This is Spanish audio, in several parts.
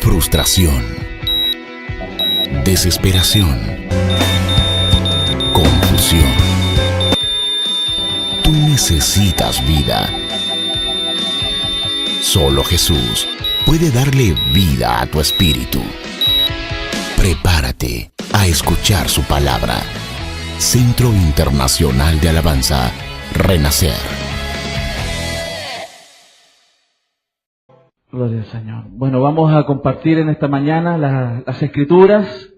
frustración, desesperación, confusión. Tú necesitas vida. Solo Jesús puede darle vida a tu espíritu. Prepárate a escuchar su palabra. Centro Internacional de Alabanza, Renacer. Gloria al Señor. Bueno, vamos a compartir en esta mañana las Escrituras.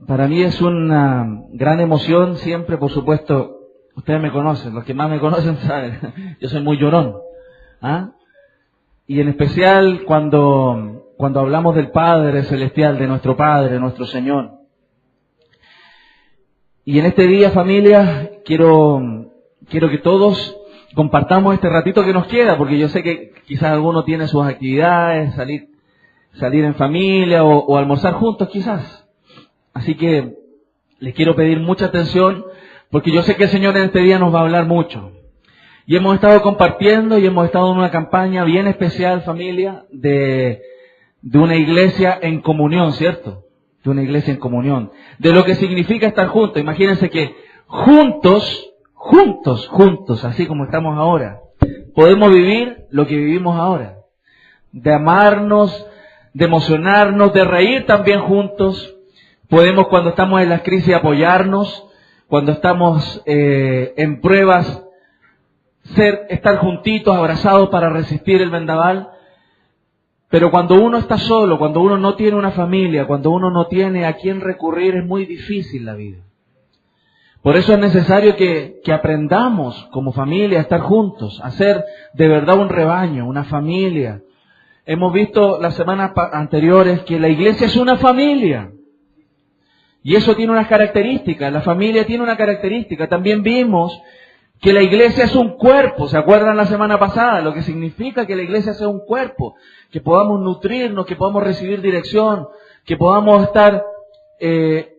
Para mí es una gran emoción siempre, por supuesto. Ustedes me conocen, los que más me conocen saben, yo soy muy llorón. Y en especial cuando hablamos del Padre Celestial, de nuestro Padre, nuestro Señor. Y en este día, familia, quiero que todos compartamos este ratito que nos queda, porque yo sé que quizás alguno tiene sus actividades, salir en familia o almorzar juntos quizás. Así que les quiero pedir mucha atención, porque yo sé que el Señor en este día nos va a hablar mucho. Y hemos estado compartiendo y hemos estado en una campaña bien especial, familia, de una iglesia en comunión, ¿cierto? De una iglesia en comunión. De lo que significa estar juntos. Imagínense que juntos, así como estamos ahora, podemos vivir lo que vivimos ahora. De amarnos, de emocionarnos, de reír también juntos. Podemos, cuando estamos en las crisis, apoyarnos. Cuando estamos en pruebas, estar juntitos, abrazados para resistir el vendaval. Pero cuando uno está solo, cuando uno no tiene una familia, cuando uno no tiene a quién recurrir, es muy difícil la vida. Por eso es necesario que aprendamos como familia a estar juntos, a ser de verdad un rebaño, una familia. Hemos visto las semanas anteriores que la iglesia es una familia. Y eso tiene unas características, la familia tiene una característica. También vimos que la iglesia es un cuerpo. ¿Se acuerdan la semana pasada? Lo que significa que la iglesia sea un cuerpo. Que podamos nutrirnos, que podamos recibir dirección, que podamos estar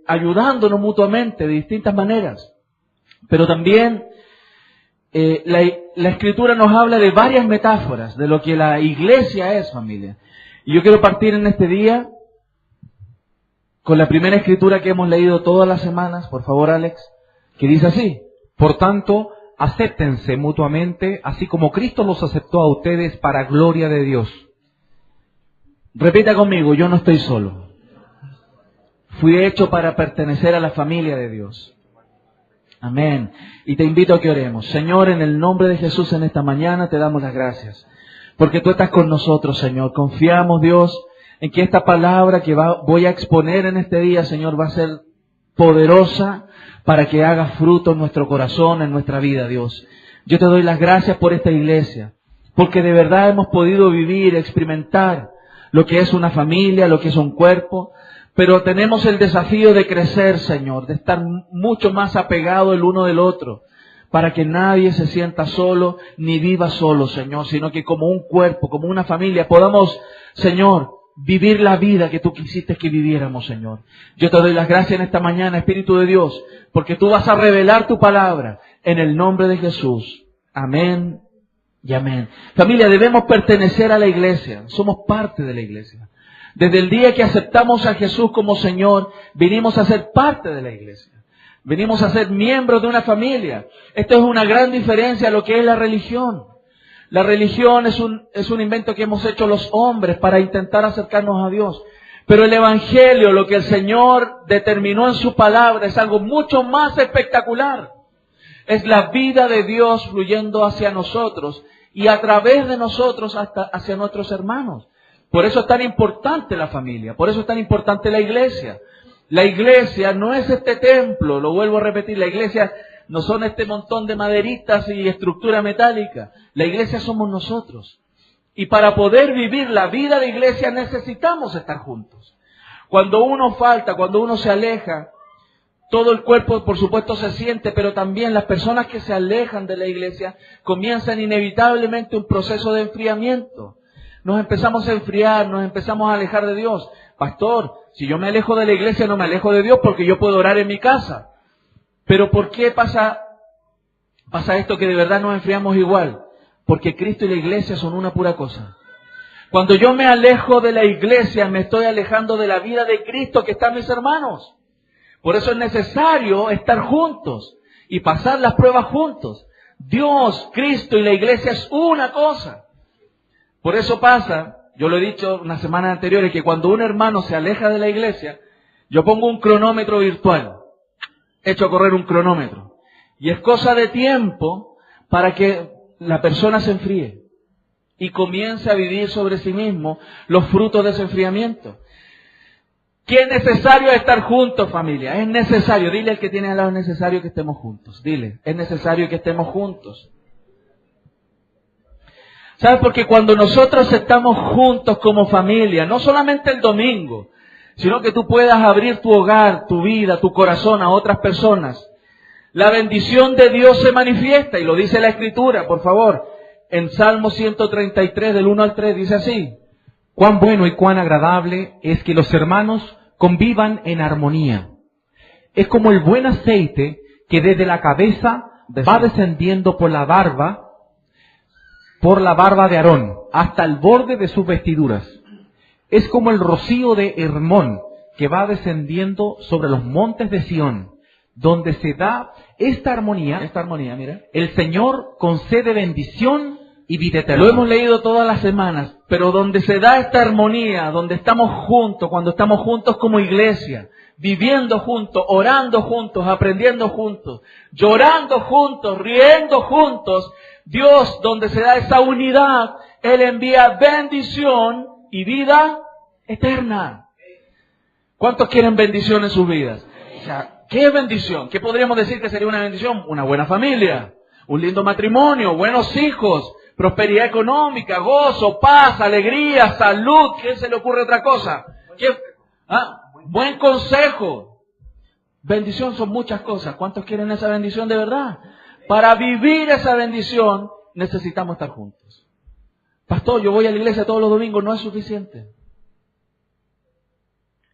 ayudándonos mutuamente de distintas maneras. Pero también la Escritura nos habla de varias metáforas de lo que la iglesia es, familia. Y yo quiero partir en este día con la primera Escritura que hemos leído todas las semanas. Por favor, Alex, que dice así: Por tanto, acéptense mutuamente, así como Cristo los aceptó a ustedes para gloria de Dios. Repita conmigo: yo no estoy solo. Fui hecho para pertenecer a la familia de Dios. Amén. Y te invito a que oremos. Señor, en el nombre de Jesús, en esta mañana te damos las gracias, porque tú estás con nosotros, Señor. Confiamos, Dios, en que esta palabra que voy a exponer en este día, Señor, va a ser poderosa para que haga fruto en nuestro corazón, en nuestra vida, Dios. Yo te doy las gracias por esta iglesia, porque de verdad hemos podido vivir, experimentar lo que es una familia, lo que es un cuerpo, pero tenemos el desafío de crecer, Señor, de estar mucho más apegados el uno del otro, para que nadie se sienta solo ni viva solo, Señor, sino que como un cuerpo, como una familia, podamos, Señor, vivir la vida que tú quisiste que viviéramos, Señor. Yo te doy las gracias en esta mañana, Espíritu de Dios, porque tú vas a revelar tu palabra en el nombre de Jesús. Amén y amén. Familia, debemos pertenecer a la iglesia. Somos parte de la iglesia. Desde el día que aceptamos a Jesús como Señor, vinimos a ser parte de la iglesia. Venimos a ser miembros de una familia. Esto es una gran diferencia a lo que es la religión. La religión es un invento que hemos hecho los hombres para intentar acercarnos a Dios. Pero el Evangelio, lo que el Señor determinó en su palabra, es algo mucho más espectacular. Es la vida de Dios fluyendo hacia nosotros y a través de nosotros hasta hacia nuestros hermanos. Por eso es tan importante la familia, por eso es tan importante la iglesia. La iglesia no es este templo, lo vuelvo a repetir, la iglesia no son este montón de maderitas y estructura metálica. La iglesia somos nosotros. Y para poder vivir la vida de iglesia necesitamos estar juntos. Cuando uno falta, cuando uno se aleja, todo el cuerpo por supuesto se siente, pero también las personas que se alejan de la iglesia comienzan inevitablemente un proceso de enfriamiento. Nos empezamos a enfriar, nos empezamos a alejar de Dios. Pastor, si yo me alejo de la iglesia no me alejo de Dios porque yo puedo orar en mi casa. Pero ¿por qué pasa esto que de verdad nos enfriamos igual? Porque Cristo y la iglesia son una pura cosa. Cuando yo me alejo de la iglesia, me estoy alejando de la vida de Cristo que está en mis hermanos. Por eso es necesario estar juntos y pasar las pruebas juntos. Dios, Cristo y la iglesia es una cosa. Por eso pasa, yo lo he dicho unas semanas anteriores, que cuando un hermano se aleja de la iglesia, yo pongo un cronómetro virtual. Echo a correr un cronómetro. Y es cosa de tiempo para que la persona se enfríe y comience a vivir sobre sí mismo los frutos de ese enfriamiento. ¿Qué es necesario estar juntos, familia? Es necesario. Dile al que tiene al lado, es necesario que estemos juntos. Dile, es necesario que estemos juntos. ¿Sabes? Porque cuando nosotros estamos juntos como familia, no solamente el domingo, sino que tú puedas abrir tu hogar, tu vida, tu corazón a otras personas, la bendición de Dios se manifiesta, y lo dice la Escritura, por favor. En Salmo 133, del 1 al 3, dice así: Cuán bueno y cuán agradable es que los hermanos convivan en armonía. Es como el buen aceite que desde la cabeza va descendiendo por la barba de Aarón, hasta el borde de sus vestiduras. Es como el rocío de Hermón que va descendiendo sobre los montes de Sión, donde se da esta armonía, mira. El Señor concede bendición y vida eterna. Lo hemos leído todas las semanas, pero donde se da esta armonía, donde estamos juntos, cuando estamos juntos como iglesia, viviendo juntos, orando juntos, aprendiendo juntos, llorando juntos, riendo juntos, Dios, donde se da esa unidad, Él envía bendición y vida eterna. ¿Cuántos quieren bendición en sus vidas? O sea, ¿qué bendición? ¿Qué podríamos decir que sería una bendición? Una buena familia, un lindo matrimonio, buenos hijos, prosperidad económica, gozo, paz, alegría, salud. ¿Qué se le ocurre otra cosa? Buen consejo. Bendición son muchas cosas. ¿Cuántos quieren esa bendición de verdad? Para vivir esa bendición necesitamos estar juntos. Pastor, yo voy a la iglesia todos los domingos, no es suficiente.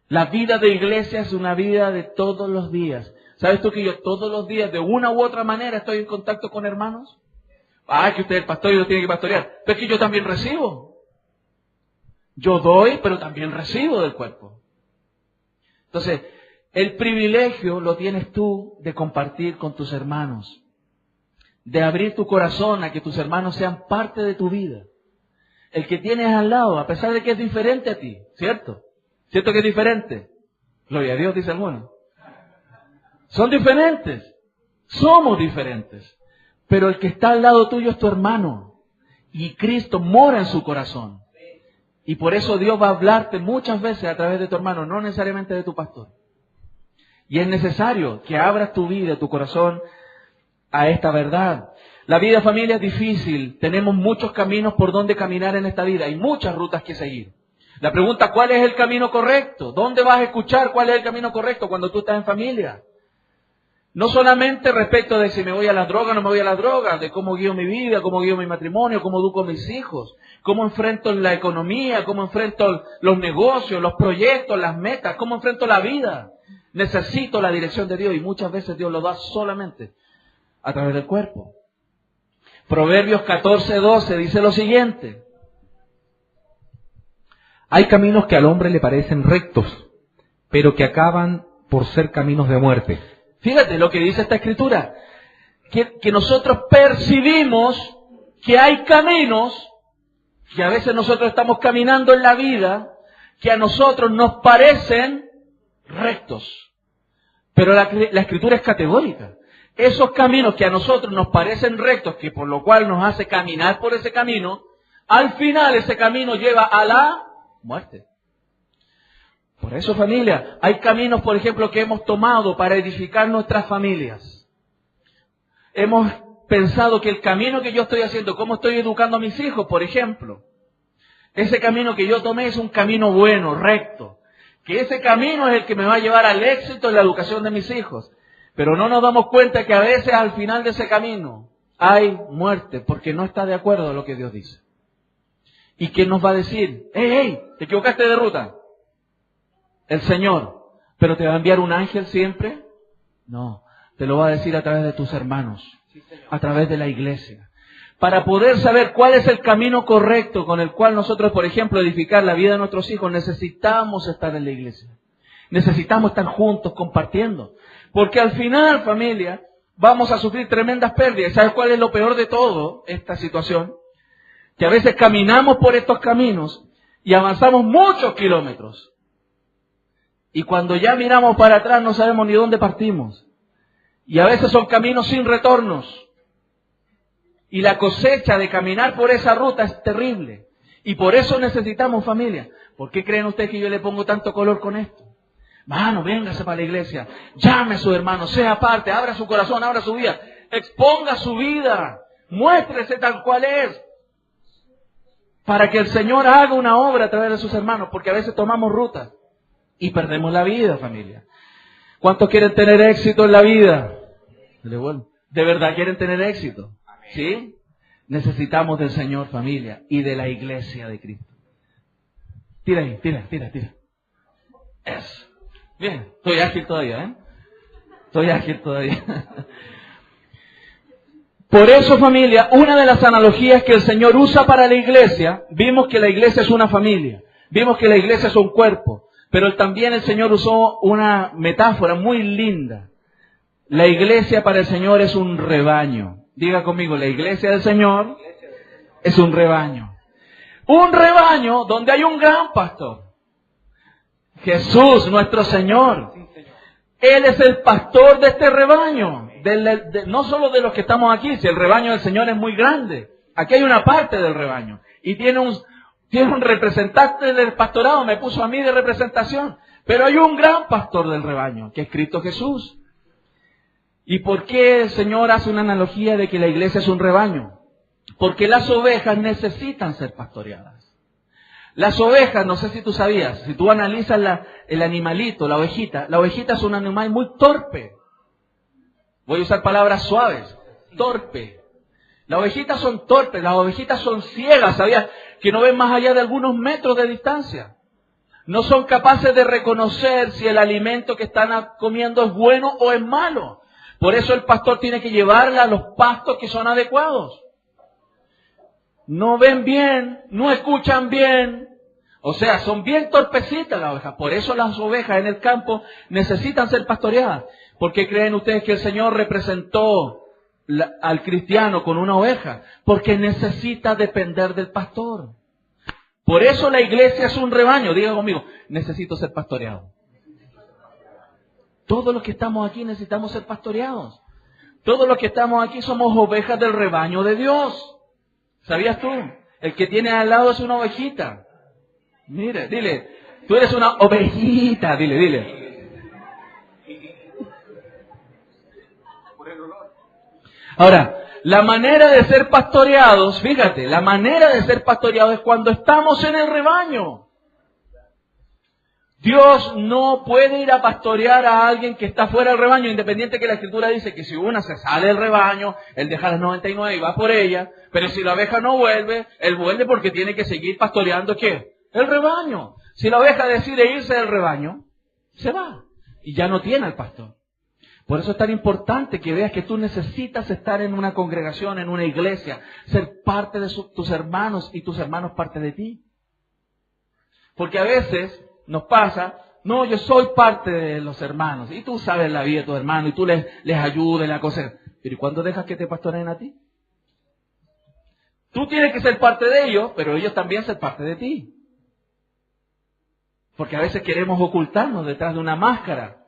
La vida de iglesia es una vida de todos los días. ¿Sabes tú que yo todos los días, de una u otra manera, estoy en contacto con hermanos? Que usted es el pastor y lo tiene que pastorear. Pero es que yo también recibo. Yo doy, pero también recibo del cuerpo. Entonces, el privilegio lo tienes tú de compartir con tus hermanos. De abrir tu corazón a que tus hermanos sean parte de tu vida. El que tienes al lado, a pesar de que es diferente a ti, ¿cierto? ¿Cierto que es diferente? Gloria a Dios, dice alguno. Son diferentes. Somos diferentes. Pero el que está al lado tuyo es tu hermano. Y Cristo mora en su corazón. Y por eso Dios va a hablarte muchas veces a través de tu hermano, no necesariamente de tu pastor. Y es necesario que abras tu vida, tu corazón a esta verdad. La vida, familia, es difícil. Tenemos muchos caminos por donde caminar en esta vida. Hay muchas rutas que seguir. La pregunta, ¿cuál es el camino correcto? ¿Dónde vas a escuchar cuál es el camino correcto cuando tú estás en familia? No solamente respecto de si me voy a la droga o no me voy a la droga, de cómo guío mi vida, cómo guío mi matrimonio, cómo educo a mis hijos, cómo enfrento la economía, cómo enfrento los negocios, los proyectos, las metas, cómo enfrento la vida. Necesito la dirección de Dios y muchas veces Dios lo da solamente a través del cuerpo. Proverbios 14:12 dice lo siguiente: Hay caminos que al hombre le parecen rectos, pero que acaban por ser caminos de muerte. Fíjate lo que dice esta escritura, que nosotros percibimos que hay caminos, que a veces nosotros estamos caminando en la vida, que a nosotros nos parecen rectos. Pero la escritura es categórica. Esos caminos que a nosotros nos parecen rectos, que por lo cual nos hace caminar por ese camino, al final ese camino lleva a la muerte. Por eso, familia, hay caminos, por ejemplo, que hemos tomado para edificar nuestras familias. Hemos pensado que el camino que yo estoy haciendo, cómo estoy educando a mis hijos, por ejemplo, ese camino que yo tomé es un camino bueno, recto. Que ese camino es el que me va a llevar al éxito en la educación de mis hijos. Pero no nos damos cuenta que a veces al final de ese camino hay muerte, porque no está de acuerdo a lo que Dios dice. ¿Y quién nos va a decir? ¡Hey, te equivocaste de ruta! El Señor. ¿Pero te va a enviar un ángel siempre? No, te lo va a decir a través de tus hermanos, a través de la iglesia. Para poder saber cuál es el camino correcto con el cual nosotros, por ejemplo, edificar la vida de nuestros hijos, necesitamos estar en la iglesia. Necesitamos estar juntos, compartiendo. Porque al final, familia, vamos a sufrir tremendas pérdidas. ¿Sabes cuál es lo peor de todo esta situación? Que a veces caminamos por estos caminos y avanzamos muchos kilómetros. Y cuando ya miramos para atrás no sabemos ni dónde partimos. Y a veces son caminos sin retornos. Y la cosecha de caminar por esa ruta es terrible. Y por eso necesitamos familia. ¿Por qué creen ustedes que yo le pongo tanto color con esto? Mano, véngase para la iglesia. Llame a su hermano, sea parte, abra su corazón, abra su vida. Exponga su vida. Muéstrese tal cual es. Para que el Señor haga una obra a través de sus hermanos. Porque a veces tomamos rutas y perdemos la vida, familia. ¿Cuántos quieren tener éxito en la vida? ¿De verdad quieren tener éxito? ¿Sí? Necesitamos del Señor, familia, y de la iglesia de Cristo. Tira ahí, tira. Eso. Bien, estoy ágil todavía, ¿eh? Estoy ágil todavía. Por eso, familia, una de las analogías que el Señor usa para la iglesia, vimos que la iglesia es una familia, vimos que la iglesia es un cuerpo, pero también el Señor usó una metáfora muy linda. La iglesia para el Señor es un rebaño. Diga conmigo, la iglesia del Señor es un rebaño. Un rebaño donde hay un gran pastor. Jesús, nuestro Señor. Él es el pastor de este rebaño. No solo de los que estamos aquí, si el rebaño del Señor es muy grande. Aquí hay una parte del rebaño. Y tiene un representante del pastorado, me puso a mí de representación. Pero hay un gran pastor del rebaño, que es Cristo Jesús. ¿Y por qué el Señor hace una analogía de que la iglesia es un rebaño? Porque las ovejas necesitan ser pastoreadas. Las ovejas, no sé si tú sabías, si tú analizas el animalito, la ovejita es un animal muy torpe. Voy a usar palabras suaves. Torpe. Las ovejitas son torpes, las ovejitas son ciegas, ¿sabías? Que no ven más allá de algunos metros de distancia. No son capaces de reconocer si el alimento que están comiendo es bueno o es malo. Por eso el pastor tiene que llevarla a los pastos que son adecuados. No ven bien, no escuchan bien. O sea, son bien torpecitas las ovejas. Por eso las ovejas en el campo necesitan ser pastoreadas. ¿Por qué creen ustedes que el Señor representó al cristiano con una oveja? Porque necesita depender del pastor. Por eso la iglesia es un rebaño. Diga conmigo, necesito ser pastoreado. Todos los que estamos aquí necesitamos ser pastoreados. Todos los que estamos aquí somos ovejas del rebaño de Dios. ¿Sabías tú? El que tiene al lado es una ovejita. Mire, dile, tú eres una ovejita, dile. Ahora, la manera de ser pastoreados, fíjate, la manera de ser pastoreados es cuando estamos en el rebaño. Dios no puede ir a pastorear a alguien que está fuera del rebaño, independiente que la Escritura dice que si una se sale del rebaño, Él deja las 99 y va por ella, pero si la oveja no vuelve, Él vuelve porque tiene que seguir pastoreando, ¿qué? El rebaño. Si la oveja decide irse del rebaño, se va y ya no tiene al pastor. Por eso es tan importante que veas que tú necesitas estar en una congregación, en una iglesia, ser parte de tus hermanos y tus hermanos parte de ti. Porque a veces nos pasa, no, yo soy parte de los hermanos, y tú sabes la vida de tus hermanos, y tú les ayudas en la cosa. Pero ¿y cuándo dejas que te pastoreen a ti? Tú tienes que ser parte de ellos, pero ellos también ser parte de ti. Porque a veces queremos ocultarnos detrás de una máscara.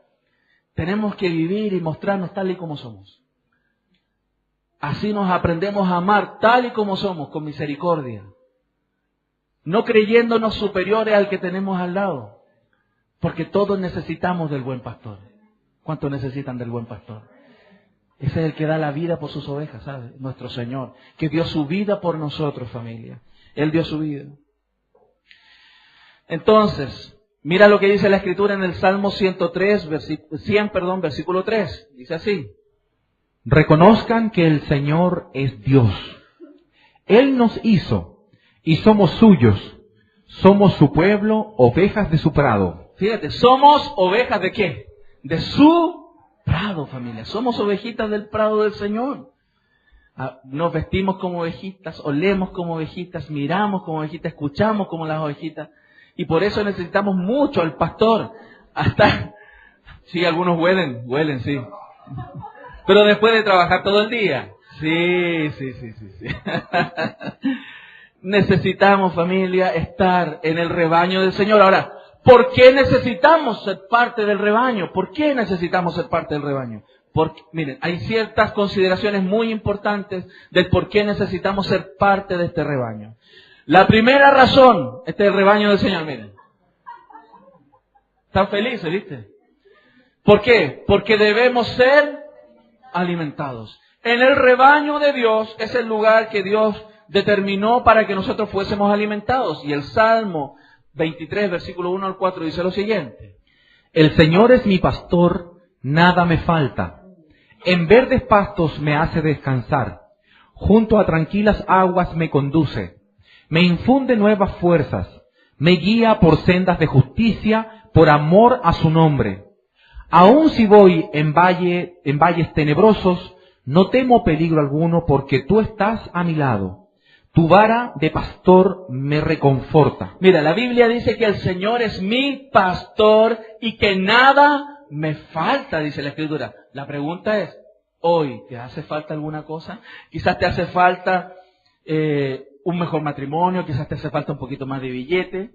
Tenemos que vivir y mostrarnos tal y como somos. Así nos aprendemos a amar tal y como somos, con misericordia. No creyéndonos superiores al que tenemos al lado. Porque todos necesitamos del buen pastor. ¿Cuántos necesitan del buen pastor? Ese es el que da la vida por sus ovejas, ¿sabes? Nuestro Señor, que dio su vida por nosotros, familia. Él dio su vida. Entonces, mira lo que dice la Escritura en el Salmo 100, versículo 3. Dice así. Reconozcan que el Señor es Dios. Él nos hizo y somos suyos. Somos su pueblo, ovejas de su prado. Fíjate, somos ovejas ¿de qué? De su prado, familia. Somos ovejitas del prado del Señor. Nos vestimos como ovejitas, olemos como ovejitas, miramos como ovejitas, escuchamos como las ovejitas. Y por eso necesitamos mucho al pastor. Hasta, sí, algunos huelen, sí. Pero después de trabajar todo el día. Sí. Necesitamos, familia, estar en el rebaño del Señor. Ahora, ¿por qué necesitamos ser parte del rebaño? ¿Por qué necesitamos ser parte del rebaño? Porque, miren, hay ciertas consideraciones muy importantes del por qué necesitamos ser parte de este rebaño. La primera razón, este es el rebaño del Señor, miren. ¿Están felices, viste? ¿Por qué? Porque debemos ser alimentados. En el rebaño de Dios es el lugar que Dios determinó para que nosotros fuésemos alimentados. Y el Salmo 23, versículo 1 al 4 dice lo siguiente. El Señor es mi pastor, nada me falta. En verdes pastos me hace descansar. Junto a tranquilas aguas me conduce. Me infunde nuevas fuerzas. Me guía por sendas de justicia, por amor a su nombre. Aun si voy en valles tenebrosos, no temo peligro alguno, porque tú estás a mi lado. Tu vara de pastor me reconforta. Mira, la Biblia dice que el Señor es mi pastor y que nada me falta, dice la Escritura. La pregunta es, hoy, ¿te hace falta alguna cosa? Quizás te hace falta un mejor matrimonio, quizás te hace falta un poquito más de billete,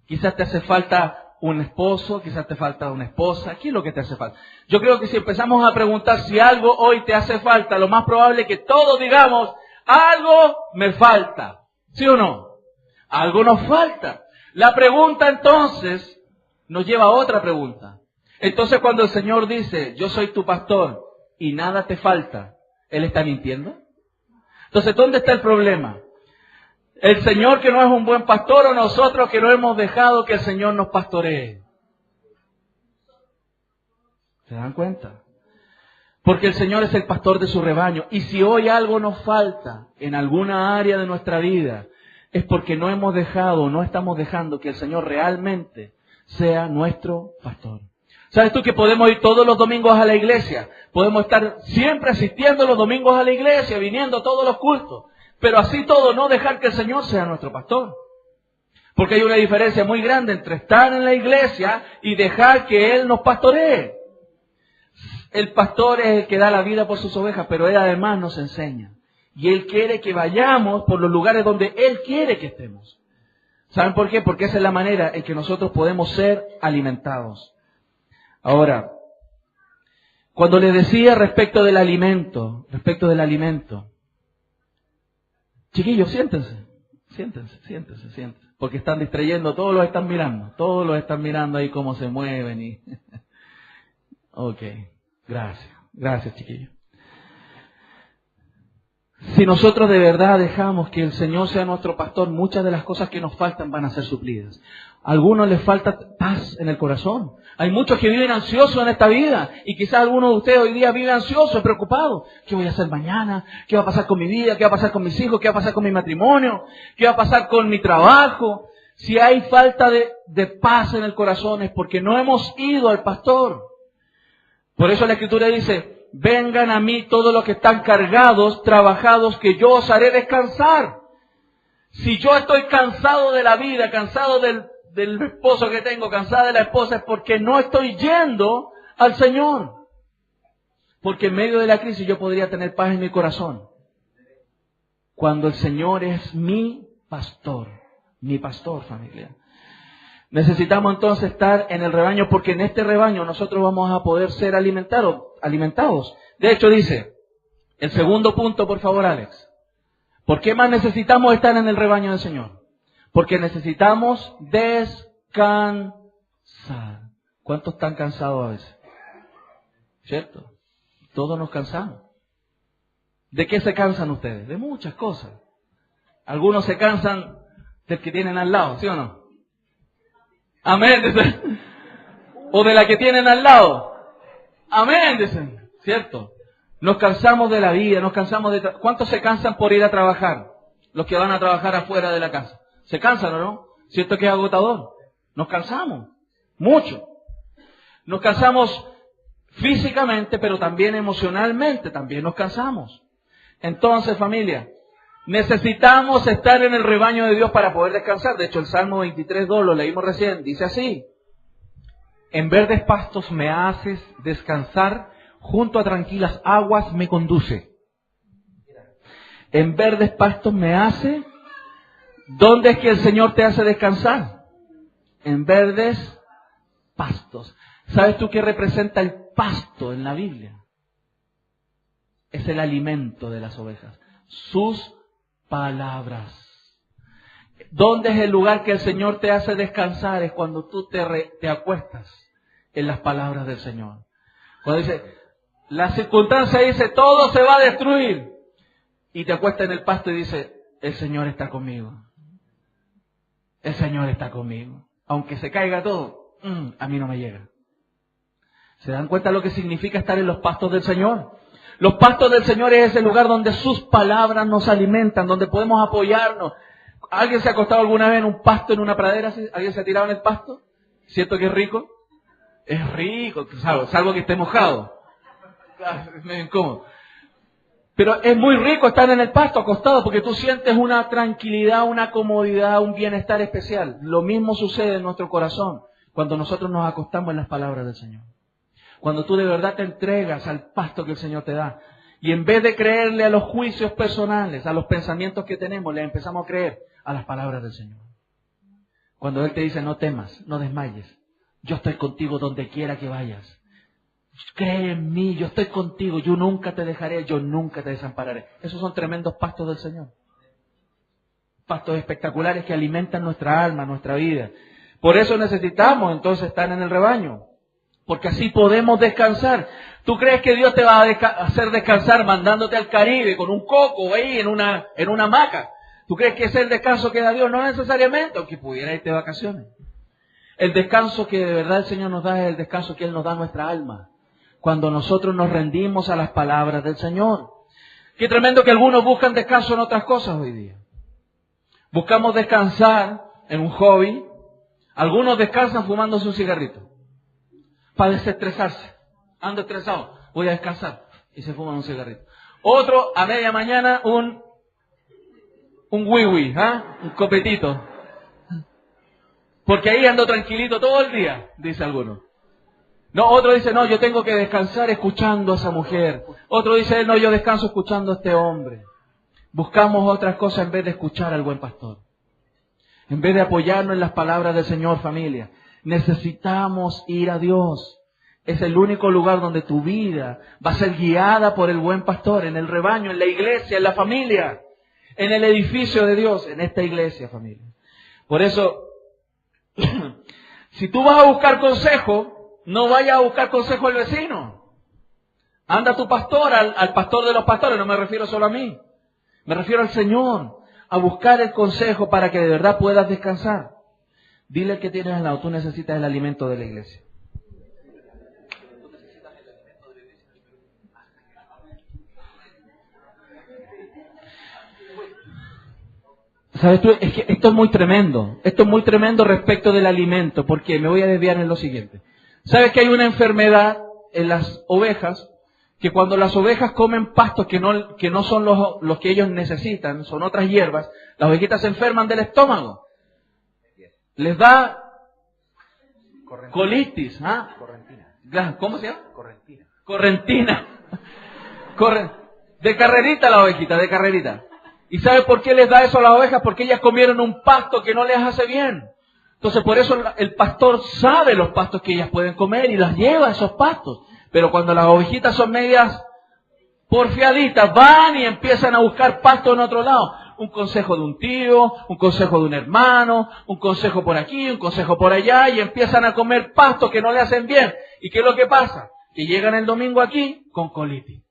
quizás te hace falta un esposo, quizás te falta una esposa. ¿Qué es lo que te hace falta? Yo creo que si empezamos a preguntar si algo hoy te hace falta, lo más probable es que todos digamos, algo me falta. ¿Sí o no? Algo nos falta. La pregunta entonces nos lleva a otra pregunta. Entonces cuando el Señor dice, yo soy tu pastor y nada te falta, ¿Él está mintiendo? Entonces, ¿dónde está el problema? ¿El Señor que no es un buen pastor o nosotros que no hemos dejado que el Señor nos pastoree? ¿Se dan cuenta? Porque el Señor es el pastor de su rebaño. Y si hoy algo nos falta en alguna área de nuestra vida, es porque no hemos dejado, no estamos dejando que el Señor realmente sea nuestro pastor. ¿Sabes tú que podemos ir todos los domingos a la iglesia? Podemos estar siempre asistiendo los domingos a la iglesia, viniendo a todos los cultos. Pero así todo, no dejar que el Señor sea nuestro pastor. Porque hay una diferencia muy grande entre estar en la iglesia y dejar que Él nos pastoree. El pastor es el que da la vida por sus ovejas, pero Él además nos enseña. Y Él quiere que vayamos por los lugares donde Él quiere que estemos. ¿Saben por qué? Porque esa es la manera en que nosotros podemos ser alimentados. Ahora, cuando les decía respecto del alimento, chiquillos, siéntense, porque están distrayendo, todos los están mirando ahí cómo se mueven y... Ok, gracias chiquillos. Si nosotros de verdad dejamos que el Señor sea nuestro pastor, muchas de las cosas que nos faltan van a ser suplidas. A algunos les falta paz en el corazón. Hay muchos que viven ansiosos en esta vida. Y quizás algunos de ustedes hoy día viven ansiosos, preocupados. ¿Qué voy a hacer mañana? ¿Qué va a pasar con mi vida? ¿Qué va a pasar con mis hijos? ¿Qué va a pasar con mi matrimonio? ¿Qué va a pasar con mi trabajo? Si hay falta de paz en el corazón es porque no hemos ido al pastor. Por eso la Escritura dice, vengan a mí todos los que están cargados, trabajados, que yo os haré descansar. Si yo estoy cansado de la vida, cansado del esposo que tengo, cansada de la esposa, es porque no estoy yendo al Señor. Porque en medio de la crisis yo podría tener paz en mi corazón. Cuando el Señor es mi pastor, familia. Necesitamos entonces estar en el rebaño, porque en este rebaño nosotros vamos a poder ser alimentados. De hecho dice, el segundo punto, por favor, Alex. ¿Por qué más necesitamos estar en el rebaño del Señor? Porque necesitamos descansar. ¿Cuántos están cansados a veces? ¿Cierto? Todos nos cansamos. ¿De qué se cansan ustedes? De muchas cosas. Algunos se cansan del que tienen al lado, ¿sí o no? Amén, dicen. O de la que tienen al lado. Amén, dicen. ¿Cierto? Nos cansamos de la vida, nos cansamos de... ¿Cuántos se cansan por ir a trabajar? Los que van a trabajar afuera de la casa. ¿Se cansan o no? ¿Cierto que es agotador? Nos cansamos. Mucho. Nos cansamos físicamente, pero también emocionalmente. También nos cansamos. Entonces, familia, necesitamos estar en el rebaño de Dios para poder descansar. De hecho, el Salmo 23:2, lo leímos recién, dice así: En verdes pastos me haces descansar, junto a tranquilas aguas me conduce. En verdes pastos me hace. ¿Dónde es que el Señor te hace descansar? En verdes pastos. ¿Sabes tú qué representa el pasto en la Biblia? Es el alimento de las ovejas. Sus palabras. ¿Dónde es el lugar que el Señor te hace descansar? Es cuando tú te acuestas en las palabras del Señor. Cuando dice, la circunstancia dice, todo se va a destruir. Y te acuestas en el pasto y dice, el Señor está conmigo. El Señor está conmigo. Aunque se caiga todo, a mí no me llega. ¿Se dan cuenta lo que significa estar en los pastos del Señor? Los pastos del Señor es ese lugar donde sus palabras nos alimentan, donde podemos apoyarnos. ¿Alguien se ha acostado alguna vez en un pasto, en una pradera? ¿Alguien se ha tirado en el pasto? ¿Cierto que es rico? Es rico, salvo que esté mojado. Es medio incómodo. Pero es muy rico estar en el pasto acostado porque tú sientes una tranquilidad, una comodidad, un bienestar especial. Lo mismo sucede en nuestro corazón cuando nosotros nos acostamos en las palabras del Señor. Cuando tú de verdad te entregas al pasto que el Señor te da. Y en vez de creerle a los juicios personales, a los pensamientos que tenemos, le empezamos a creer a las palabras del Señor. Cuando Él te dice, no temas, no desmayes. Yo estoy contigo donde quiera que vayas. Cree en mí, yo estoy contigo, yo nunca te dejaré, yo nunca te desampararé. Esos son tremendos pastos del Señor. Pastos espectaculares que alimentan nuestra alma, nuestra vida. Por eso necesitamos entonces estar en el rebaño. Porque así podemos descansar. ¿Tú crees que Dios te va a hacer descansar mandándote al Caribe con un coco ahí en una hamaca? ¿Tú crees que ese es el descanso que da Dios? No necesariamente, aunque pudiera irte de vacaciones. El descanso que de verdad el Señor nos da es el descanso que Él nos da a nuestra alma. Cuando nosotros nos rendimos a las palabras del Señor. Qué tremendo que algunos buscan descanso en otras cosas hoy día. Buscamos descansar en un hobby. Algunos descansan fumándose un cigarrito. Para desestresarse. Ando estresado, voy a descansar. Y se fuman un cigarrito. Otro, a media mañana, un wiwi, un copetito. Porque ahí ando tranquilito todo el día, dice alguno. No, otro dice, no, yo tengo que descansar escuchando a esa mujer. Otro dice, no, yo descanso escuchando a este hombre. Buscamos otras cosas en vez de escuchar al buen pastor. En vez de apoyarnos en las palabras del Señor, familia. Necesitamos ir a Dios. Es el único lugar donde tu vida va a ser guiada por el buen pastor, en el rebaño, en la iglesia, en la familia, en el edificio de Dios, en esta iglesia, familia. Por eso, si tú vas a buscar consejo, no vayas a buscar consejo al vecino. Anda a tu pastor, al pastor de los pastores, no me refiero solo a mí. Me refiero al Señor, a buscar el consejo para que de verdad puedas descansar. Dile al que tienes al lado, tú necesitas el alimento de la iglesia. ¿Sabes tú? Es que esto es muy tremendo. Esto es muy tremendo respecto del alimento. Porque me voy a desviar en lo siguiente. ¿Sabes que hay una enfermedad en las ovejas? Que cuando las ovejas comen pastos que no son los que ellos necesitan, son otras hierbas, las ovejitas se enferman del estómago. Les da colitis. ¿Cómo se llama? Correntina. De carrerita la ovejita, de carrerita. ¿Y sabe por qué les da eso a las ovejas? Porque ellas comieron un pasto que no les hace bien. Entonces por eso el pastor sabe los pastos que ellas pueden comer y las lleva a esos pastos. Pero cuando las ovejitas son medias porfiaditas, van y empiezan a buscar pasto en otro lado. Un consejo de un tío, un consejo de un hermano, un consejo por aquí, un consejo por allá, y empiezan a comer pasto que no le hacen bien. ¿Y qué es lo que pasa? Que llegan el domingo aquí con colitis.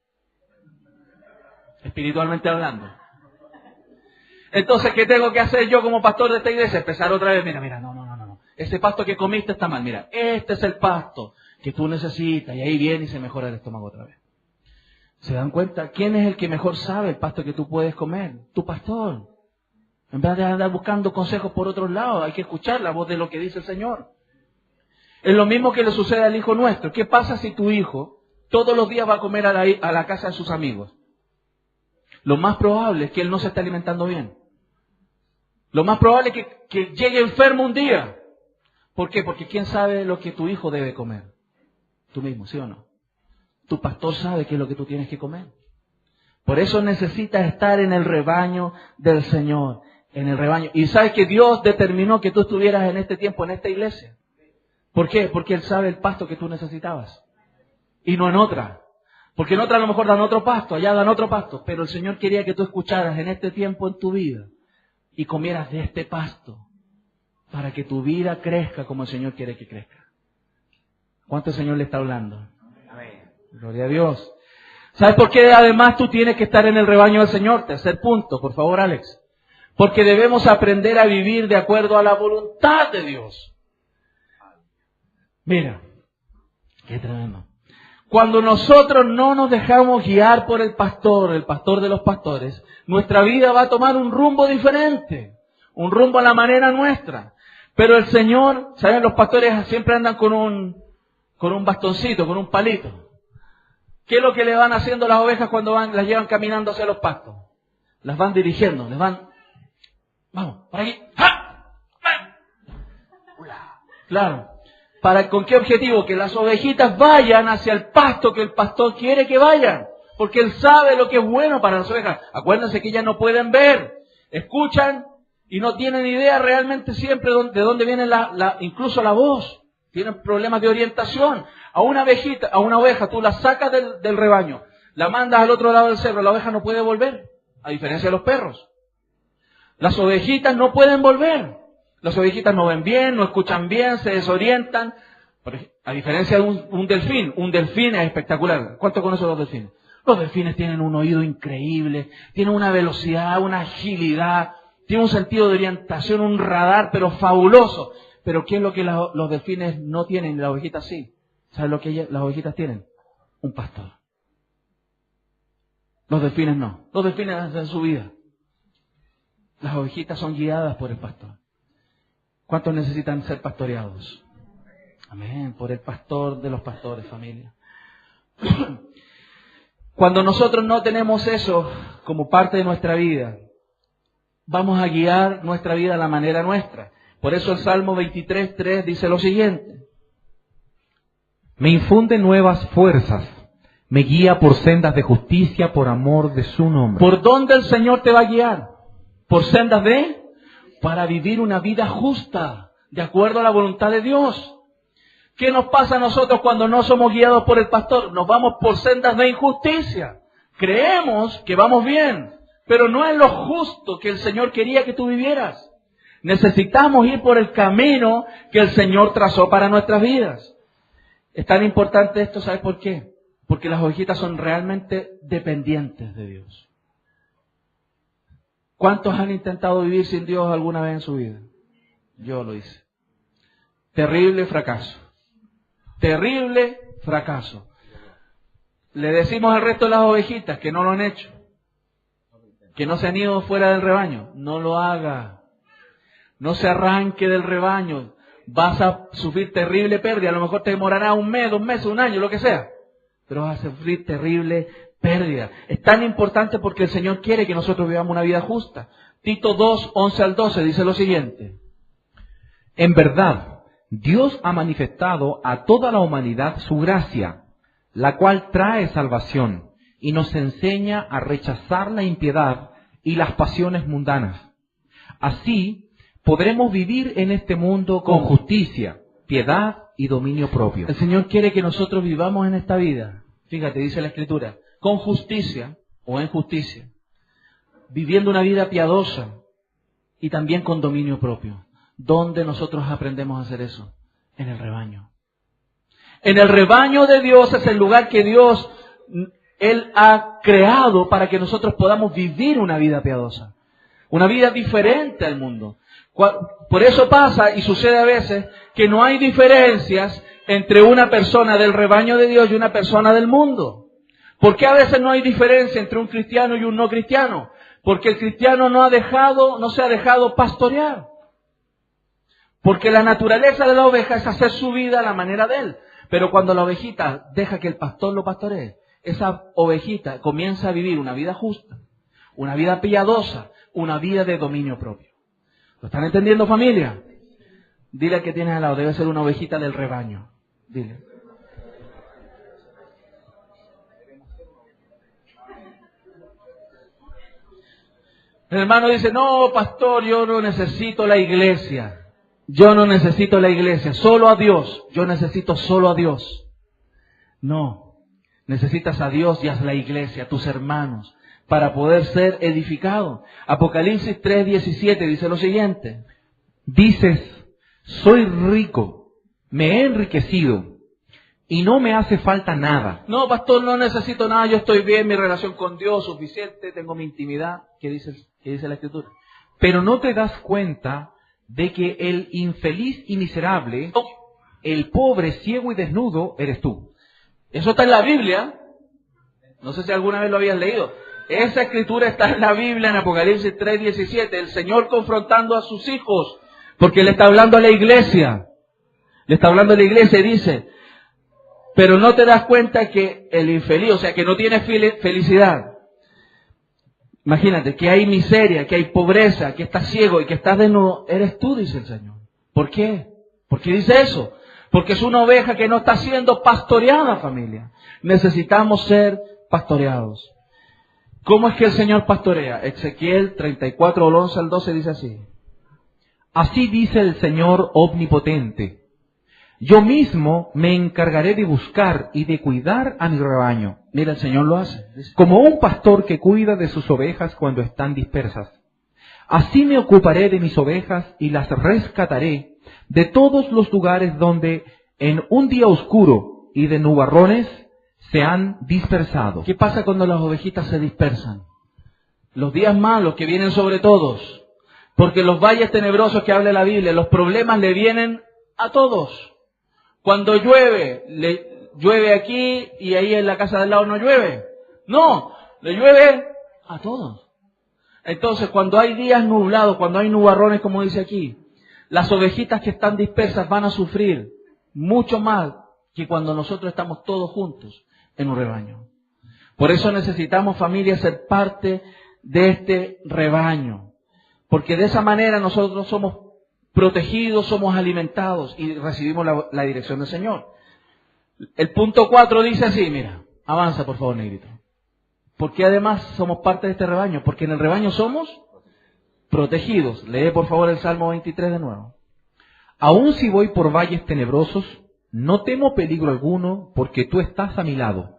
Espiritualmente hablando. Entonces, ¿qué tengo que hacer yo como pastor de esta iglesia? Empezar otra vez, mira, no. Ese pasto que comiste está mal, mira, este es el pasto que tú necesitas, y ahí viene y se mejora el estómago otra vez. ¿Se dan cuenta? ¿Quién es el que mejor sabe el pasto que tú puedes comer? Tu pastor. En vez de andar buscando consejos por otros lados, hay que escuchar la voz de lo que dice el Señor. Es lo mismo que le sucede al hijo nuestro. ¿Qué pasa si tu hijo todos los días va a comer a la casa de sus amigos? lo más probable es que él no se esté alimentando bien. Lo más probable es que llegue enfermo un día. ¿Por qué? Porque ¿quién sabe lo que tu hijo debe comer? Tú mismo, ¿sí o no? Tu pastor sabe qué es lo que tú tienes que comer. Por eso necesitas estar en el rebaño del Señor, en el rebaño. Y sabes que Dios determinó que tú estuvieras en este tiempo, en esta iglesia. ¿Por qué? Porque Él sabe el pasto que tú necesitabas. Y no en otra. Porque en otra a lo mejor dan otro pasto, allá dan otro pasto. Pero el Señor quería que tú escucharas en este tiempo en tu vida y comieras de este pasto para que tu vida crezca como el Señor quiere que crezca. ¿Cuánto el Señor le está hablando? Amén. Gloria a Dios. ¿Sabes por qué además tú tienes que estar en el rebaño del Señor? Tercer punto, por favor, Alex. Porque debemos aprender a vivir de acuerdo a la voluntad de Dios. Mira, qué tremendo. Cuando nosotros no nos dejamos guiar por el pastor de los pastores, nuestra vida va a tomar un rumbo diferente, un rumbo a la manera nuestra. Pero el Señor, ¿saben? Los pastores siempre andan con un bastoncito, con un palito. ¿Qué es lo que le van haciendo las ovejas cuando las llevan caminando hacia los pastos? Las van dirigiendo, les van, vamos, por aquí, ¡ja! Claro. ¿Con qué objetivo? Que las ovejitas vayan hacia el pasto que el pastor quiere que vayan. Porque Él sabe lo que es bueno para las ovejas. Acuérdense que ellas no pueden ver, escuchan y no tienen idea realmente siempre de dónde viene incluso la voz. Tienen problemas de orientación. A una oveja tú la sacas del rebaño, la mandas al otro lado del cerro, la oveja no puede volver, a diferencia de los perros. Las ovejitas no pueden volver. Las ovejitas no ven bien, no escuchan bien, se desorientan. A diferencia de un delfín. Un delfín es espectacular. ¿Cuánto conocen los delfines? Los delfines tienen un oído increíble, tienen una velocidad, una agilidad, tienen un sentido de orientación, un radar, pero fabuloso. Pero ¿qué es lo que los delfines no tienen y las ovejitas sí? ¿Sabes lo que las ovejitas tienen? Un pastor. Los delfines no. Los delfines hacen su vida. Las ovejitas son guiadas por el pastor. ¿Cuántos necesitan ser pastoreados? Amén. Por el pastor de los pastores, familia. Cuando nosotros no tenemos eso como parte de nuestra vida, vamos a guiar nuestra vida a la manera nuestra. Por eso el Salmo 23:3 dice lo siguiente. Me infunde nuevas fuerzas, me guía por sendas de justicia por amor de su nombre. ¿Por dónde el Señor te va a guiar? ¿Por sendas para vivir una vida justa, de acuerdo a la voluntad de Dios? ¿Qué nos pasa a nosotros cuando no somos guiados por el pastor? Nos vamos por sendas de injusticia. Creemos que vamos bien, pero no es lo justo que el Señor quería que tú vivieras. Necesitamos ir por el camino que el Señor trazó para nuestras vidas. Es tan importante esto, ¿sabes por qué? Porque las ovejitas son realmente dependientes de Dios. ¿Cuántos han intentado vivir sin Dios alguna vez en su vida? Yo lo hice. Terrible fracaso. Terrible fracaso. Le decimos al resto de las ovejitas que no lo han hecho, que no se han ido fuera del rebaño. No lo haga. No se arranque del rebaño. Vas a sufrir terrible pérdida. A lo mejor te demorará un mes, 2 meses, un año, lo que sea. Pero vas a sufrir terrible pérdida. Es tan importante porque el Señor quiere que nosotros vivamos una vida justa. Tito 2, 11 al 12 dice lo siguiente. En verdad, Dios ha manifestado a toda la humanidad su gracia, la cual trae salvación y nos enseña a rechazar la impiedad y las pasiones mundanas. Así, podremos vivir en este mundo con justicia, piedad y dominio propio. El Señor quiere que nosotros vivamos en esta vida. Fíjate, dice la Escritura, con justicia o en justicia, viviendo una vida piadosa y también con dominio propio. ¿Dónde nosotros aprendemos a hacer eso? En el rebaño. En el rebaño de Dios es el lugar que Dios, Él ha creado para que nosotros podamos vivir una vida piadosa. Una vida diferente al mundo. Por eso pasa y sucede a veces que no hay diferencias entre una persona del rebaño de Dios y una persona del mundo. ¿Por qué a veces no hay diferencia entre un cristiano y un no cristiano? Porque el cristiano no se ha dejado pastorear. Porque la naturaleza de la oveja es hacer su vida a la manera de él. Pero cuando la ovejita deja que el pastor lo pastoree, esa ovejita comienza a vivir una vida justa. una vida piadosa, una vida de dominio propio. ¿Lo están entendiendo, familia? Dile al que tienes al lado, debe ser una ovejita del rebaño. Dile. El hermano dice, no, pastor, yo no necesito la iglesia. Yo no necesito la iglesia, solo a Dios. Yo necesito solo a Dios. No, necesitas a Dios y a la iglesia, a tus hermanos, para poder ser edificado. Apocalipsis 3:17 dice lo siguiente. Dices, soy rico, me he enriquecido y no me hace falta nada. No, pastor, no necesito nada, yo estoy bien, mi relación con Dios suficiente, tengo mi intimidad. ¿Qué dice la Escritura? Pero no te das cuenta de que el infeliz y miserable, el pobre, ciego y desnudo, eres tú. Eso está en la Biblia. No sé si alguna vez lo habías leído. Esa escritura está en la Biblia, en Apocalipsis 3:17. El Señor confrontando a sus hijos, porque le está hablando a la iglesia. Le está hablando a la iglesia y dice, pero no te das cuenta que el infeliz, o sea, que no tiene felicidad. Imagínate, que hay miseria, que hay pobreza, que estás ciego y que estás desnudo. Eres tú, dice el Señor. ¿Por qué? ¿Por qué dice eso? Porque es una oveja que no está siendo pastoreada, familia. Necesitamos ser pastoreados. ¿Cómo es que el Señor pastorea? Ezequiel 34, 11 al 12 dice así. Así dice el Señor omnipotente. Yo mismo me encargaré de buscar y de cuidar a mi rebaño. Mira, el Señor lo hace. Como un pastor que cuida de sus ovejas cuando están dispersas. Así me ocuparé de mis ovejas y las rescataré de todos los lugares donde en un día oscuro y de nubarrones se han dispersado. ¿Qué pasa cuando las ovejitas se dispersan? Los días malos que vienen sobre todos. Porque los valles tenebrosos que habla la Biblia, los problemas le vienen a todos. Cuando llueve, llueve aquí y ahí en la casa del lado no llueve. No, le llueve a todos. Entonces, cuando hay días nublados, cuando hay nubarrones, como dice aquí, las ovejitas que están dispersas van a sufrir mucho más que cuando nosotros estamos todos juntos en un rebaño. Por eso necesitamos, familia, ser parte de este rebaño. Porque de esa manera nosotros somos protegidos, somos alimentados y recibimos la dirección del Señor. El punto 4 dice así, mira, avanza por favor, negrito. Porque además somos parte de este rebaño, porque en el rebaño somos protegidos. Lee por favor el Salmo 23 de nuevo. Aun si voy por valles tenebrosos, no temo peligro alguno, porque tú estás a mi lado.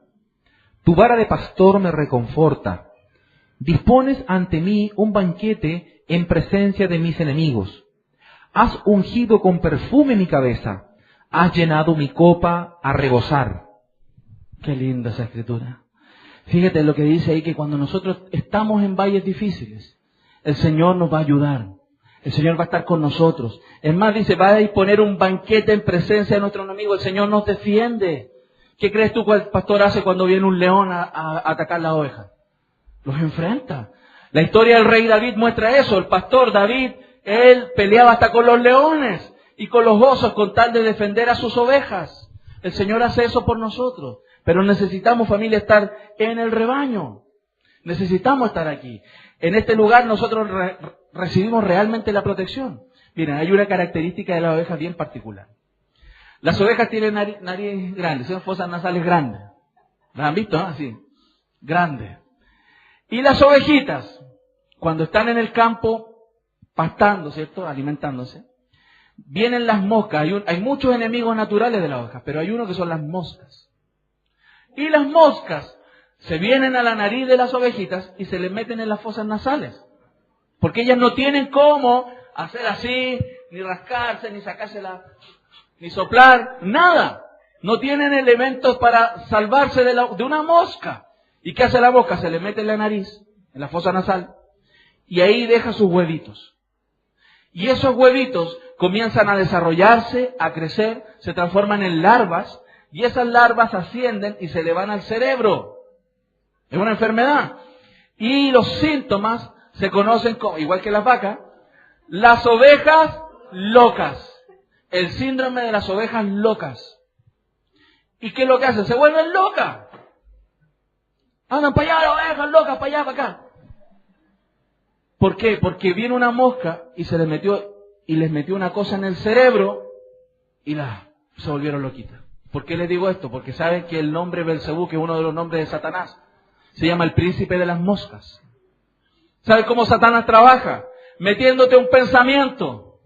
Tu vara de pastor me reconforta. Dispones ante mí un banquete en presencia de mis enemigos. Has ungido con perfume mi cabeza. Has llenado mi copa a rebosar. Qué linda esa escritura. Fíjate lo que dice ahí, que cuando nosotros estamos en valles difíciles, el Señor nos va a ayudar. El Señor va a estar con nosotros. Es más, dice, va a disponer un banquete en presencia de nuestro enemigo. El Señor nos defiende. ¿Qué crees tú que el pastor hace cuando viene un león a atacar la oveja? Los enfrenta. La historia del rey David muestra eso. El pastor David, él peleaba hasta con los leones y con los osos con tal de defender a sus ovejas. El Señor hace eso por nosotros. Pero necesitamos, familia, estar en el rebaño. Necesitamos estar aquí. En este lugar nosotros recibimos realmente la protección. Miren, hay una característica de las ovejas bien particular. Las ovejas tienen nariz grande, son fosas nasales grandes. ¿Las han visto? Así, grandes. Y las ovejitas, cuando están en el campo pastando, ¿cierto? Alimentándose, vienen las moscas. Hay muchos enemigos naturales de las ovejas, pero hay uno que son las moscas. Y las moscas se vienen a la nariz de las ovejitas y se les meten en las fosas nasales. Porque ellas no tienen cómo hacer así, ni rascarse, ni sacársela, ni soplar, nada. No tienen elementos para salvarse de una mosca. ¿Y qué hace la mosca? Se le mete en la nariz, en la fosa nasal, y ahí deja sus huevitos. Y esos huevitos comienzan a desarrollarse, a crecer, se transforman en larvas, y esas larvas ascienden y se le van al cerebro. Es una enfermedad. Y los síntomas se conocen como, igual que las vacas, las ovejas locas. El síndrome de las ovejas locas. ¿Y qué es lo que hacen? Se vuelven locas. Andan para allá las ovejas locas, para allá, para acá. ¿Por qué? Porque vino una mosca y les metió una cosa en el cerebro y se volvieron loquitas. ¿Por qué les digo esto? Porque saben que el nombre Belcebú, que es uno de los nombres de Satanás, se llama el príncipe de las moscas. ¿Sabes cómo Satanás trabaja? Metiéndote un pensamiento.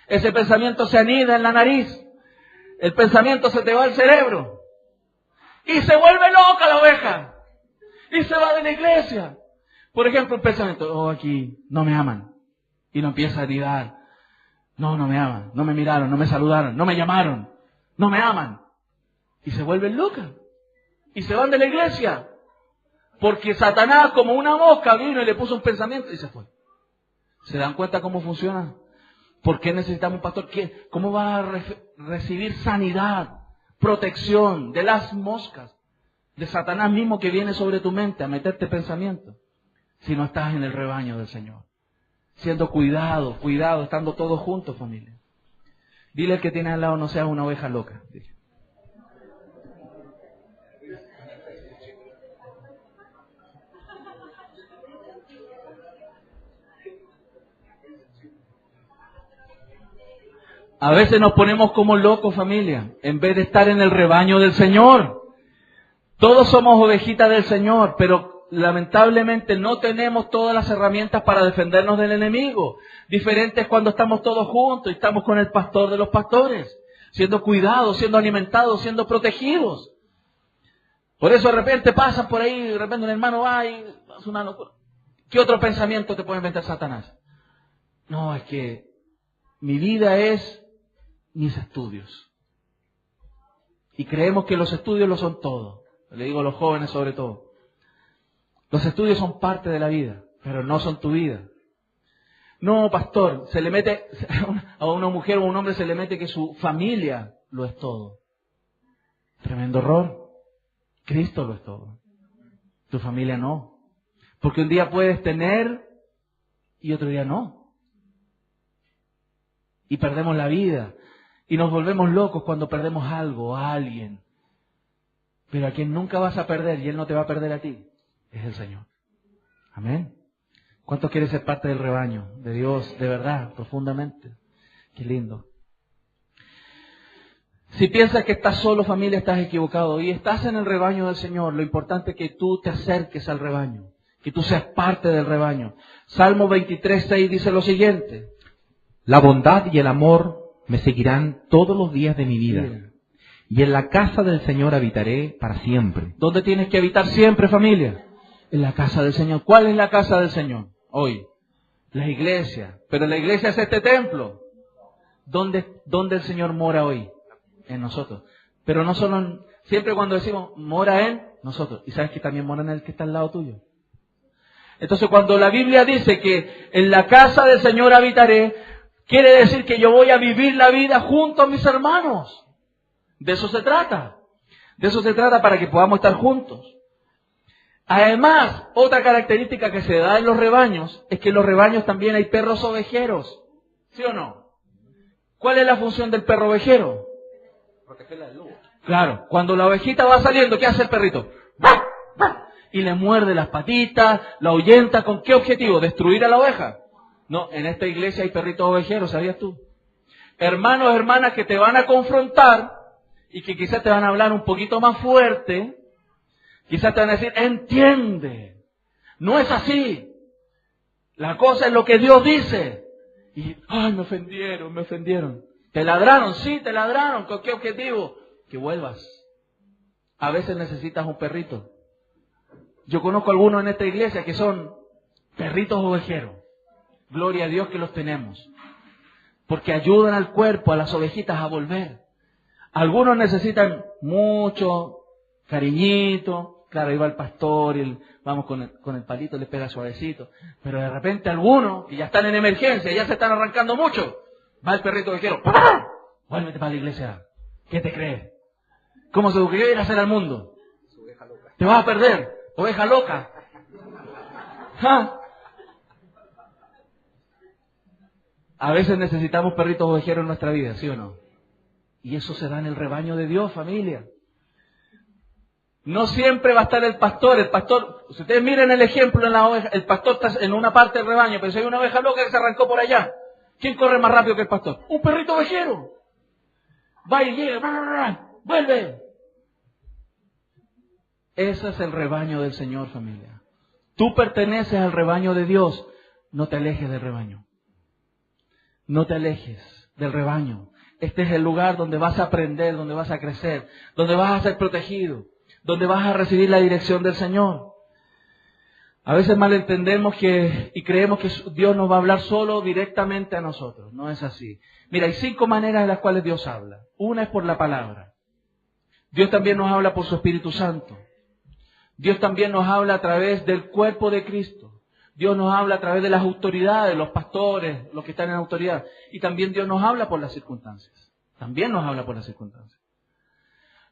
Ese pensamiento se anida en la nariz. El pensamiento se te va al cerebro. Y se vuelve loca la oveja. Y se va de la iglesia. Por ejemplo, un pensamiento, oh, aquí no me aman. Y lo empieza a anidar. No, no me aman. No me miraron, no me saludaron, no me llamaron. No me aman. Y se vuelven locas. Y se van de la iglesia. Porque Satanás, como una mosca, vino y le puso un pensamiento y se fue. ¿Se dan cuenta cómo funciona? ¿Por qué necesitamos un pastor? ¿Cómo va a recibir sanidad, protección de las moscas? De Satanás mismo que viene sobre tu mente a meterte pensamiento. Si no estás en el rebaño del Señor. Siendo cuidado, estando todos juntos, familia. Dile al que tiene al lado, no seas una oveja loca. Dile. A veces nos ponemos como locos, familia, en vez de estar en el rebaño del Señor. Todos somos ovejitas del Señor, pero lamentablemente no tenemos todas las herramientas para defendernos del enemigo. Diferente es cuando estamos todos juntos y estamos con el pastor de los pastores, siendo cuidados, siendo alimentados, siendo protegidos. Por eso de repente pasan por ahí, de repente un hermano va y hace una locura. ¿Qué otro pensamiento te puede inventar Satanás? No, es que mi vida es mis estudios. Y creemos que los estudios lo son todo. Le digo a los jóvenes sobre todo. Los estudios son parte de la vida, pero no son tu vida. No, pastor, se le mete a una mujer o a un hombre se le mete que su familia lo es todo. Tremendo error. Cristo lo es todo. Tu familia no. Porque un día puedes tener y otro día no. Y perdemos la vida. Y nos volvemos locos cuando perdemos algo, a alguien. Pero a quien nunca vas a perder y Él no te va a perder a ti, es el Señor. Amén. ¿Cuántos quieren ser parte del rebaño de Dios, de verdad, profundamente? Qué lindo. Si piensas que estás solo, familia, estás equivocado. Y estás en el rebaño del Señor. Lo importante es que tú te acerques al rebaño. Que tú seas parte del rebaño. Salmo 23:6 dice lo siguiente. La bondad y el amor me seguirán todos los días de mi vida. Y en la casa del Señor habitaré para siempre. ¿Dónde tienes que habitar siempre, familia? En la casa del Señor. ¿Cuál es la casa del Señor hoy? La iglesia. Pero la iglesia es este templo. ¿Dónde el Señor mora hoy? En nosotros. Pero no solo, siempre cuando decimos mora en nosotros. ¿Y sabes que también mora en el que está al lado tuyo? Entonces cuando la Biblia dice que en la casa del Señor habitaré, quiere decir que yo voy a vivir la vida junto a mis hermanos. De eso se trata. De eso se trata para que podamos estar juntos. Además, otra característica que se da en los rebaños es que en los rebaños también hay perros ovejeros. ¿Sí o no? ¿Cuál es la función del perro ovejero? Protegerla del lobo. Claro, cuando la ovejita va saliendo, ¿qué hace el perrito? Y le muerde las patitas, la ahuyenta. ¿Con qué objetivo? ¿Destruir a la oveja? No, en esta iglesia hay perritos ovejeros, ¿sabías tú? Hermanos, hermanas que te van a confrontar y que quizás te van a hablar un poquito más fuerte. Quizás te van a decir, entiende, no es así. La cosa es lo que Dios dice. Y, ay, me ofendieron. ¿Te ladraron? Sí, te ladraron. ¿Con qué objetivo? Que vuelvas. A veces necesitas un perrito. Yo conozco algunos en esta iglesia que son perritos ovejeros. Gloria a Dios que los tenemos. Porque ayudan al cuerpo, a las ovejitas a volver. Algunos necesitan mucho cariñito. Claro, ahí va el pastor y vamos con el palito, le pega suavecito. Pero de repente algunos, que ya están en emergencia, ya se están arrancando mucho, va el perrito ovejero. Vuélvete para la iglesia. ¿Qué te crees? ¿Cómo se ocurrió ir a hacer al mundo? Te vas a perder. Oveja loca. ¿Ah? A veces necesitamos perritos ovejeros en nuestra vida, ¿sí o no? Y eso se da en el rebaño de Dios, familia. No siempre va a estar el pastor. El pastor, si ustedes miren el ejemplo en la oveja, el pastor está en una parte del rebaño, pero si hay una oveja loca que se arrancó por allá, ¿quién corre más rápido que el pastor? Un perrito ovejero. Va y llega, vuelve. Ese es el rebaño del Señor, familia. Tú perteneces al rebaño de Dios. No te alejes del rebaño. No te alejes del rebaño. Este es el lugar donde vas a aprender, donde vas a crecer, donde vas a ser protegido, donde vas a recibir la dirección del Señor. A veces malentendemos y creemos que Dios nos va a hablar solo directamente a nosotros. No es así. Mira, hay 5 maneras en las cuales Dios habla. Una es por la palabra. Dios también nos habla por su Espíritu Santo. Dios también nos habla a través del cuerpo de Cristo. Dios nos habla a través de las autoridades, los pastores, los que están en autoridad. Y también Dios nos habla por las circunstancias. También nos habla por las circunstancias.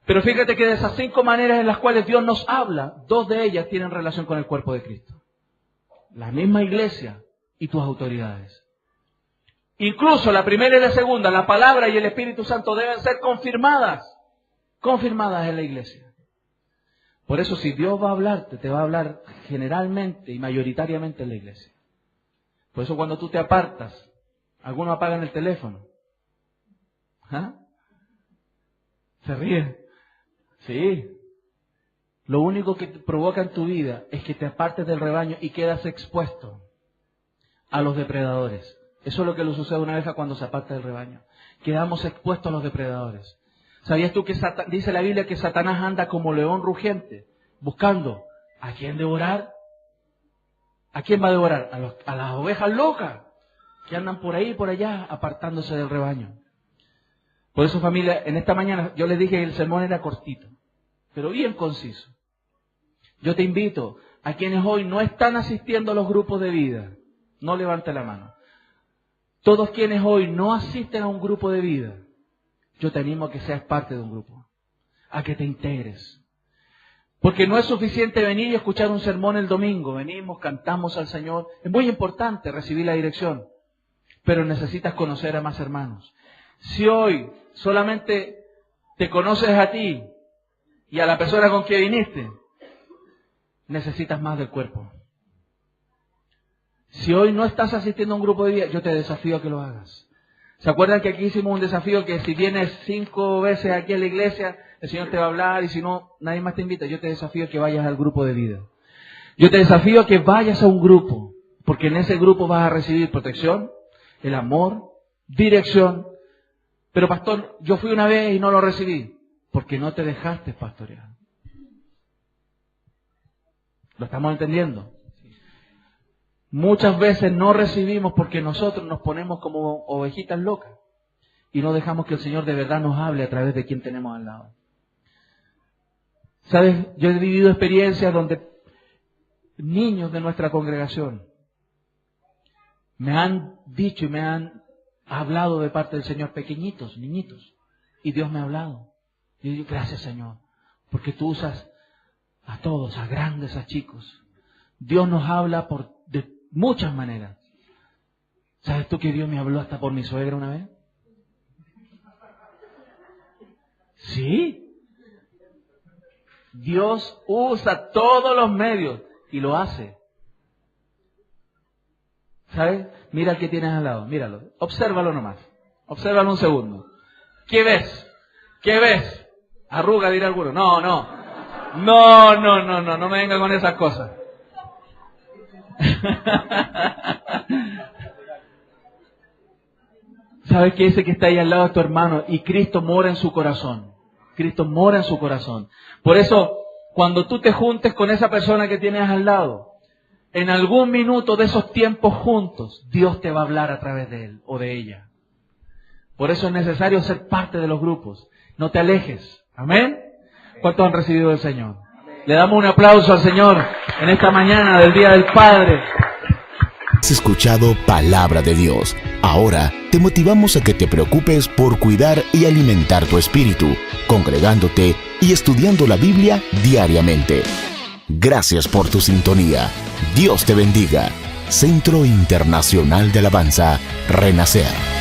Pero fíjate que de esas 5 maneras en las cuales Dios nos habla, 2 de ellas tienen relación con el cuerpo de Cristo. La misma iglesia y tus autoridades. Incluso la primera y la segunda, la palabra y el Espíritu Santo deben ser confirmadas en la iglesia. Por eso si Dios va a hablarte, te va a hablar generalmente y mayoritariamente en la iglesia. Por eso cuando tú te apartas, algunos apagan el teléfono. ¿Ah? ¿Se ríen? Sí. Lo único que te provoca en tu vida es que te apartes del rebaño y quedas expuesto a los depredadores. Eso es lo que le sucede a una oveja cuando se aparta del rebaño. Quedamos expuestos a los depredadores. ¿Sabías tú que dice la Biblia que Satanás anda como león rugiente, buscando a quién devorar? ¿A quién va a devorar? A las ovejas locas que andan por ahí y por allá apartándose del rebaño. Por eso, familia, en esta mañana yo les dije que el sermón era cortito, pero bien conciso. Yo te invito a quienes hoy no están asistiendo a los grupos de vida, no levante la mano. Todos quienes hoy no asisten a un grupo de vida, yo te animo a que seas parte de un grupo, a que te integres. Porque no es suficiente venir y escuchar un sermón el domingo. Venimos, cantamos al Señor. Es muy importante recibir la dirección, pero necesitas conocer a más hermanos. Si hoy solamente te conoces a ti y a la persona con quien viniste, necesitas más del cuerpo. Si hoy no estás asistiendo a un grupo de vida, yo te desafío a que lo hagas. ¿Se acuerdan que aquí hicimos un desafío que si vienes 5 veces aquí a la iglesia, el Señor te va a hablar y si no, nadie más te invita? Yo te desafío a que vayas al grupo de vida. Yo te desafío a que vayas a un grupo, porque en ese grupo vas a recibir protección, el amor, dirección. Pero pastor, yo fui una vez y no lo recibí, porque no te dejaste pastorear. ¿Lo estamos entendiendo? Muchas veces no recibimos porque nosotros nos ponemos como ovejitas locas y no dejamos que el Señor de verdad nos hable a través de quien tenemos al lado. ¿Sabes? Yo he vivido experiencias donde niños de nuestra congregación me han dicho y me han hablado de parte del Señor, pequeñitos, niñitos, y Dios me ha hablado. Y yo digo, gracias Señor, porque tú usas a todos, a grandes, a chicos. Dios nos habla de muchas maneras. ¿Sabes tú que Dios me habló hasta por mi suegra una vez? Sí. Dios usa todos los medios y lo hace. ¿Sabes? Mira al que tienes al lado, míralo. Obsérvalo nomás. Obsérvalo un segundo. ¿Qué ves? ¿Qué ves? Arruga, dirá alguno. No me venga con esas cosas. ¿Sabes que ese que está ahí al lado es tu hermano? Y Cristo mora en su corazón. Cristo mora en su corazón. Por eso, cuando tú te juntes con esa persona que tienes al lado, en algún minuto de esos tiempos juntos, Dios te va a hablar a través de él o de ella. Por eso es necesario ser parte de los grupos. No te alejes. ¿Amén? ¿Cuántos han recibido del Señor? Le damos un aplauso al Señor en esta mañana del Día del Padre. Has escuchado Palabra de Dios. Ahora te motivamos a que te preocupes por cuidar y alimentar tu espíritu, congregándote y estudiando la Biblia diariamente. Gracias por tu sintonía. Dios te bendiga. Centro Internacional de Alabanza, Renacer.